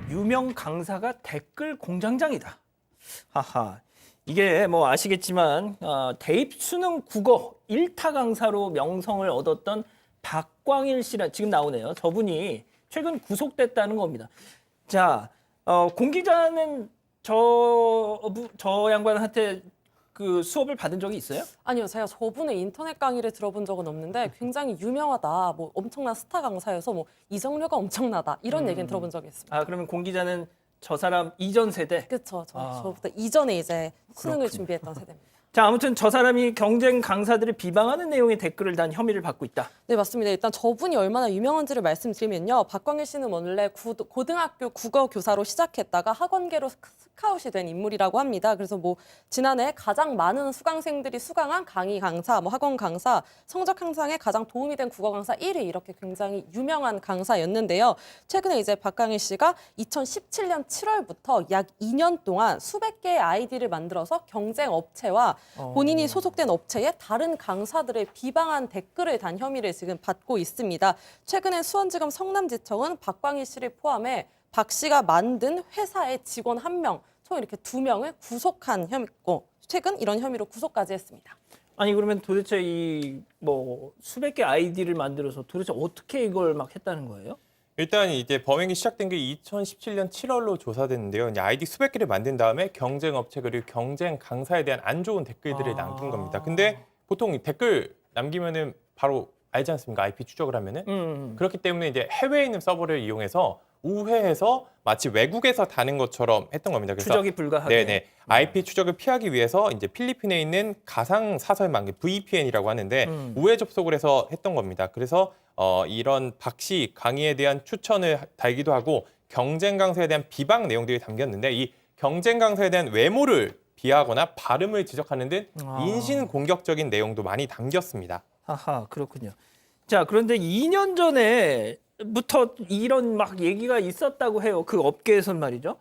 유명 강사가 댓글 공장장이다. 하하. 이게 뭐 아시겠지만 대입 수능 국어 1타 강사로 명성을 얻었던 박광일 씨라 지금 나오네요. 저분이 최근 구속됐다는 겁니다. 자, 공 기자는 저 양반한테 그 수업을 받은 적이 있어요? 아니요, 제가 저분의 인터넷 강의를 들어본 적은 없는데 굉장히 유명하다, 뭐 엄청난 스타 강사여서 뭐 이정료가 엄청나다 이런 얘기는 들어본 적이 있습니다. 아, 그러면 공 기자는 저 사람 이전 세대? 그렇죠. 저부터 이전에 이제 수능을 그렇군요. 준비했던 세대입니다. 자, 아무튼 저 사람이 경쟁 강사들을 비방하는 내용의 댓글을 단 혐의를 받고 있다. 네, 맞습니다. 일단 저분이 얼마나 유명한지를 말씀드리면요. 박광일 씨는 원래 고등학교 국어 교사로 시작했다가 학원계로 스카웃이 된 인물이라고 합니다. 그래서 뭐 지난해 가장 많은 수강생들이 수강한 강의 강사, 뭐 학원 강사, 성적 향상에 가장 도움이 된 국어 강사 1위 이렇게 굉장히 유명한 강사였는데요. 최근에 이제 박광일 씨가 2017년 7월부터 약 2년 동안 수백 개의 아이디를 만들어서 경쟁 업체와 본인이 소속된 업체의 다른 강사들을 비방한 댓글을 단 혐의를 지금 받고 있습니다. 최근에 수원지검 성남지청은 박광일 씨를 포함해 박 씨가 만든 회사의 직원 1명, 총 이렇게 2명을 구속한 혐의고 최근 이런 혐의로 구속까지 했습니다. 아니 그러면 도대체 이 뭐 수백 개 아이디를 만들어서 도대체 어떻게 이걸 막 했다는 거예요? 일단 이제 범행이 시작된 게 2017년 7월로 조사됐는데요. 이제 아이디 수백 개를 만든 다음에 경쟁 업체 그리고 경쟁 강사에 대한 안 좋은 댓글들을 남긴 겁니다. 근데 보통 이 댓글 남기면은 바로 알지 않습니까? IP 추적을 하면은. 그렇기 때문에 이제 해외에 있는 서버를 이용해서 우회해서 마치 외국에서 다는 것처럼 했던 겁니다. 그래서 추적이 불가하게. 네네. IP 추적을 피하기 위해서 이제 필리핀에 있는 가상 사설망 VPN이라고 하는데 우회 접속을 해서 했던 겁니다. 그래서 이런 박 씨 강의에 대한 추천을 달기도 하고 경쟁 강사에 대한 비방 내용들이 담겼는데 이 경쟁 강사에 대한 외모를 비하하거나 발음을 지적하는 등 인신 공격적인 내용도 많이 담겼습니다. 하하, 그렇군요. 자, 그런데 2년 전에부터 이런 막 얘기가 있었다고 해요. 그 업계에선 말이죠.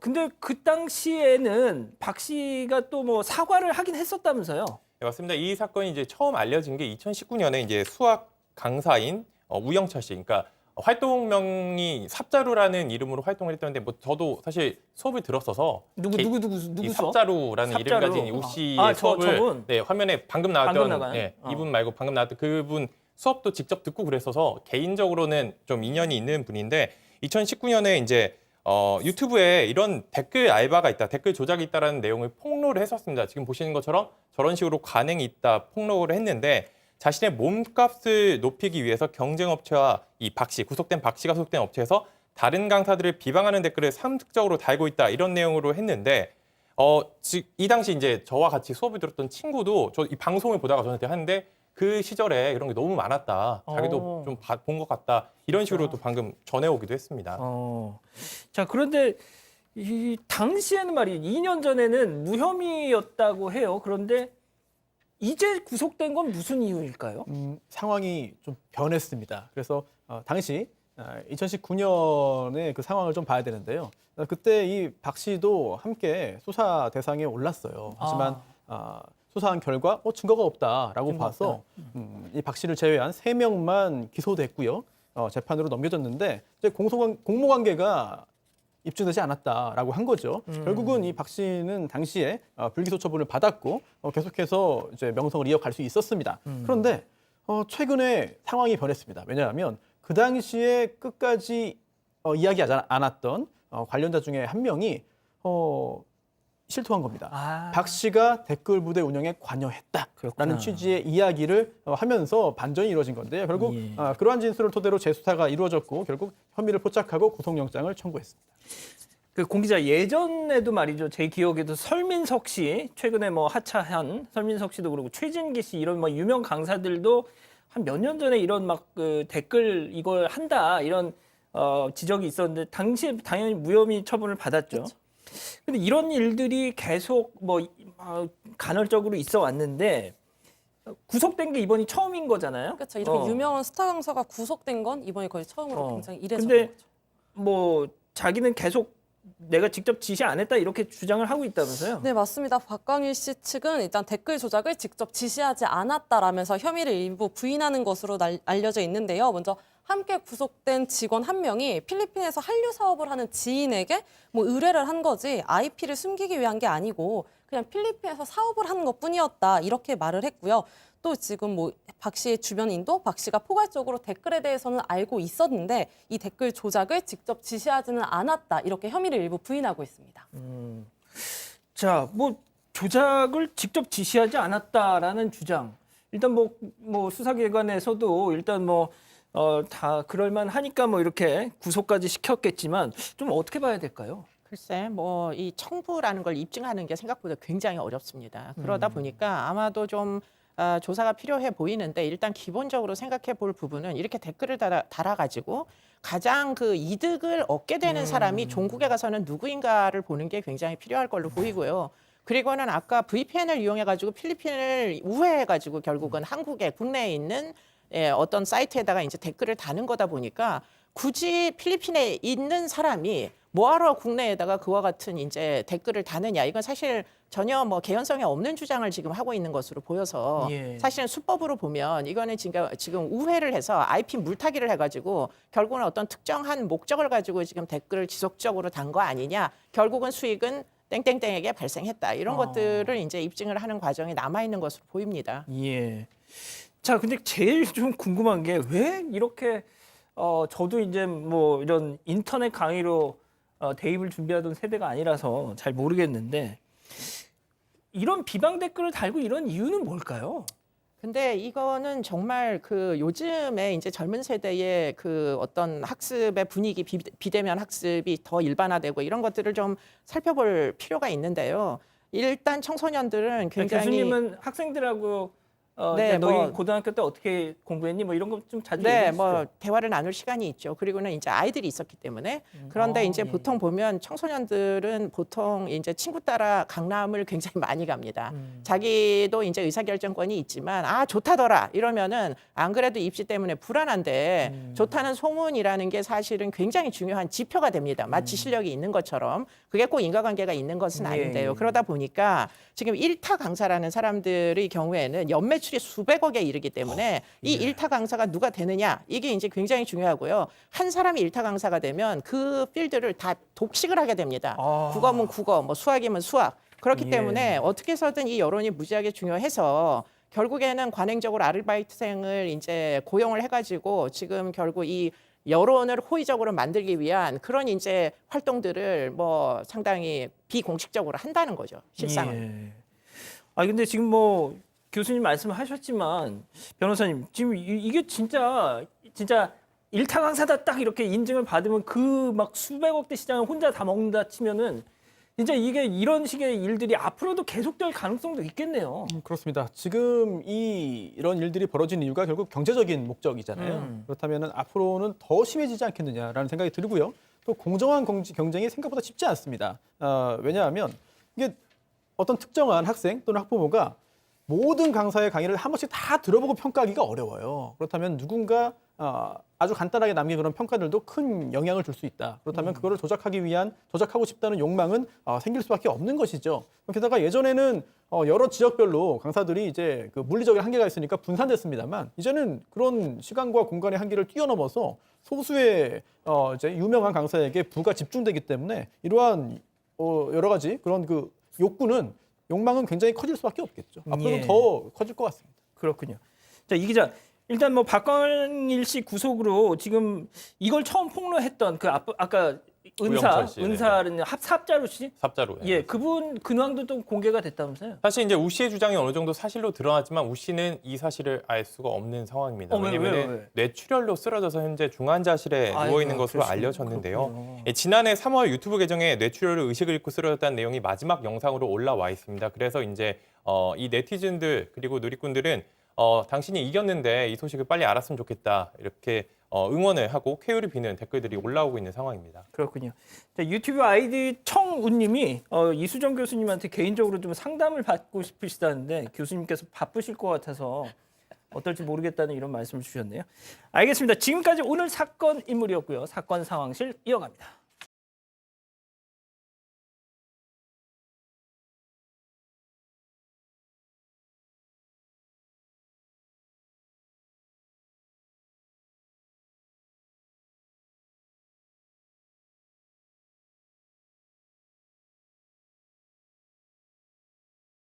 근데 그 당시에는 박 씨가 또 뭐 사과를 하긴 했었다면서요. 네, 맞습니다. 이 사건이 이제 처음 알려진 게 2019년에 이제 수학 강사인 우영철 씨, 그러니까 활동명이 삽자루라는 이름으로 활동을 했었는데 뭐 저도 사실 수업을 들었어서 누구 이 수업? 삽자루라는 이름 삽자루. 가진 우 씨의 저분? 수업을 네, 화면에 방금 나왔던 나가요? 네, 이분 말고 방금 나왔던 그분 수업도 직접 듣고 그랬어서 개인적으로는 좀 인연이 있는 분인데 2019년에 이제 유튜브에 이런 댓글 알바가 있다, 댓글 조작이 있다라는 내용을 폭로를 했었습니다. 지금 보시는 것처럼 저런 식으로 관행이 있다 폭로를 했는데 자신의 몸값을 높이기 위해서 경쟁업체와 이 박 씨, 구속된 박 씨가 소속된 업체에서 다른 강사들을 비방하는 댓글을 상습적으로 달고 있다 이런 내용으로 했는데 이 당시 이제 저와 같이 수업을 들었던 친구도 저 이 방송을 보다가 저한테 하는데 그 시절에 이런 게 너무 많았다. 자기도 좀 본 것 같다. 이런 식으로 또 방금 전해오기도 했습니다. 자, 그런데 이 당시에는 말이 2년 전에는 무혐의였다고 해요. 그런데 이제 구속된 건 무슨 이유일까요? 상황이 좀 변했습니다. 그래서 당시 2019년의 그 상황을 좀 봐야 되는데요. 그때 이 박 씨도 함께 수사 대상에 올랐어요. 하지만 수사한 결과 증거가 없다라고 봐서 이 박 씨를 제외한 3명만 기소됐고요. 재판으로 넘겨졌는데 이제 공모관계가 입증되지 않았다라고 한 거죠. 결국은 이 박 씨는 당시에 불기소 처분을 받았고 계속해서 이제 명성을 이어갈 수 있었습니다. 그런데 최근에 상황이 변했습니다. 왜냐하면 그 당시에 끝까지 이야기하지 않았던 관련자 중에 한 명이 실토한 겁니다. 박 씨가 댓글 부대 운영에 관여했다라는 그렇구나. 취지의 이야기를 하면서 반전이 이루어진 건데요. 결국 그러한 진술을 토대로 재수사가 이루어졌고 결국 혐의를 포착하고 구속영장을 청구했습니다. 그 공기자 예전에도 말이죠. 제 기억에도 설민석 씨, 최근에 뭐 하차한 설민석 씨도 그렇고 최진기 씨 이런 뭐 유명 강사들도 한 몇 년 전에 이런 막 그 댓글 이걸 한다 이런 지적이 있었는데 당시에 당연히 무혐의 처분을 받았죠. 그렇죠. 근데 이런 일들이 계속 뭐 간헐적으로 있어 왔는데 구속된 게 이번이 처음인 거잖아요. 그렇죠. 이렇게 유명한 스타 강사가 구속된 건 이번이 거의 처음으로 굉장히 이례적인 근데 거죠. 뭐 자기는 계속 내가 직접 지시 안 했다 이렇게 주장을 하고 있다면서요? 네, 맞습니다. 박광일 씨 측은 일단 댓글 조작을 직접 지시하지 않았다라면서 혐의를 일부 부인하는 것으로 알려져 있는데요. 먼저 함께 구속된 직원 한 명이 필리핀에서 한류 사업을 하는 지인에게 뭐 의뢰를 한 거지 IP를 숨기기 위한 게 아니고 그냥 필리핀에서 사업을 하는 것뿐이었다 이렇게 말을 했고요. 또 지금 뭐 박 씨의 주변인도 박 씨가 포괄적으로 댓글에 대해서는 알고 있었는데 이 댓글 조작을 직접 지시하지는 않았다 이렇게 혐의를 일부 부인하고 있습니다. 자, 뭐 조작을 직접 지시하지 않았다라는 주장. 일단 뭐 수사기관에서도 일단 다 그럴만 하니까 뭐 이렇게 구속까지 시켰겠지만 좀 어떻게 봐야 될까요? 글쎄, 뭐 이 청부라는 걸 입증하는 게 생각보다 굉장히 어렵습니다. 그러다 보니까 아마도 좀 조사가 필요해 보이는데 일단 기본적으로 생각해 볼 부분은 이렇게 댓글을 달아가지고 가장 그 이득을 얻게 되는 사람이 종국에 가서는 누구인가를 보는 게 굉장히 필요할 걸로 보이고요. 그리고는 아까 VPN을 이용해가지고 필리핀을 우회해가지고 결국은 한국에 국내에 있는 어떤 사이트에다가 이제 댓글을 다는 거다 보니까 굳이 필리핀에 있는 사람이 뭐하러 국내에다가 그와 같은 이제 댓글을 다느냐 이건 사실 전혀 뭐 개연성이 없는 주장을 지금 하고 있는 것으로 보여서 예. 사실은 수법으로 보면 이거는 지금 우회를 해서 IP 물타기를 해가지고 결국은 어떤 특정한 목적을 가지고 지금 댓글을 지속적으로 단 거 아니냐 결국은 수익은 땡땡땡에게 발생했다 이런 것들을 이제 입증을 하는 과정이 남아 있는 것으로 보입니다. 예. 자, 근데 제일 좀 궁금한 게 왜 이렇게 저도 이제 뭐 이런 인터넷 강의로 대입을 준비하던 세대가 아니라서 잘 모르겠는데 이런 비방 댓글을 달고 이런 이유는 뭘까요? 근데 이거는 정말 그 요즘에 이제 젊은 세대의 그 어떤 학습의 분위기, 비대면 학습이 더 일반화되고 이런 것들을 좀 살펴볼 필요가 있는데요. 일단 청소년들은 굉장히 교수님은 학생들하고 네, 너희 뭐- 고등학교 때 어떻게 공부했니? 뭐 이런 거 좀 자주 네, 얘기하시죠. 뭐 대화를 나눌 시간이 있죠. 그리고는 이제 아이들이 있었기 때문에 그런데 이제 예. 보통 보면 청소년들은 보통 이제 친구 따라 강남을 굉장히 많이 갑니다. 자기도 이제 의사결정권이 있지만 아 좋다더라 이러면은 안 그래도 입시 때문에 불안한데 좋다는 소문이라는 게 사실은 굉장히 중요한 지표가 됩니다. 마치 실력이 있는 것처럼 그게 꼭 인과관계가 있는 것은 예, 아닌데요. 예. 그러다 보니까 지금 일타 강사라는 사람들의 경우에는 연매출이 수백억에 이르기 때문에 이 일타 강사가 누가 되느냐 이게 이제 굉장히 중요하고요. 한 사람이 일타 강사가 되면 그 필드를 다 독식을 하게 됩니다. 아. 국어면 국어, 뭐 수학이면 수학. 그렇기 예. 때문에 어떻게 해서든 이 여론이 무지하게 중요해서 결국에는 관행적으로 아르바이트생을 이제 고용을 해가지고 지금 결국 이 여론을 호의적으로 만들기 위한 그런 이제 활동들을 뭐 상당히 비공식적으로 한다는 거죠. 실상은. 예. 아 근데 지금 뭐 교수님 말씀하셨지만 변호사님 지금 이게 진짜 일타 강사다 딱 이렇게 인증을 받으면 그 막 수백억대 시장을 혼자 다 먹는다 치면은 진짜 이게 이런 식의 일들이 앞으로도 계속될 가능성도 있겠네요. 그렇습니다. 지금 이런 일들이 벌어진 이유가 결국 경제적인 목적이잖아요. 그렇다면 앞으로는 더 심해지지 않겠느냐라는 생각이 들고요. 또 공정한 경쟁이 생각보다 쉽지 않습니다. 왜냐하면 이게 어떤 특정한 학생 또는 학부모가 모든 강사의 강의를 한 번씩 다 들어보고 평가하기가 어려워요. 그렇다면 누군가 아주 간단하게 남긴 그런 평가들도 큰 영향을 줄 수 있다. 그렇다면 그거를 조작하고 싶다는 욕망은 생길 수밖에 없는 것이죠. 게다가 예전에는 여러 지역별로 강사들이 이제 그 물리적인 한계가 있으니까 분산됐습니다만 이제는 그런 시간과 공간의 한계를 뛰어넘어서 소수의 이제 유명한 강사에게 부가 집중되기 때문에 이러한 여러 가지 그런 그 욕망은 굉장히 커질 수밖에 없겠죠. 앞으로는 예. 더 커질 것 같습니다. 그렇군요. 자, 이 기자 일단 뭐 박광일 씨 구속으로 지금 이걸 처음 폭로했던 그 아까 우영철 씨, 은사는 합사자로 씨? 삽자로. 예, 그분 근황도 또 공개가 됐다면서요? 사실 이제 우 씨의 주장이 어느 정도 사실로 드러났지만 우 씨는 이 사실을 알 수가 없는 상황입니다. 왜요? 왜냐하면 뇌출혈로 쓰러져서 현재 중환자실에 아이고, 누워 있는 것으로 그러시군요. 알려졌는데요. 그렇군요. 예, 지난해 3월 유튜브 계정에 뇌출혈로 의식을 잃고 쓰러졌다는 내용이 마지막 영상으로 올라와 있습니다. 그래서 이제 이 네티즌들 그리고 누리꾼들은 당신이 이겼는데 이 소식을 빨리 알았으면 좋겠다 이렇게 응원을 하고 쾌유를 비는 댓글들이 올라오고 있는 상황입니다. 그렇군요. 자, 유튜브 아이디 청우님이 이수정 교수님한테 개인적으로 좀 상담을 받고 싶으시다는데 교수님께서 바쁘실 것 같아서 어떨지 모르겠다는 이런 말씀을 주셨네요. 알겠습니다. 지금까지 오늘 사건 인물이었고요. 사건 상황실 이어갑니다.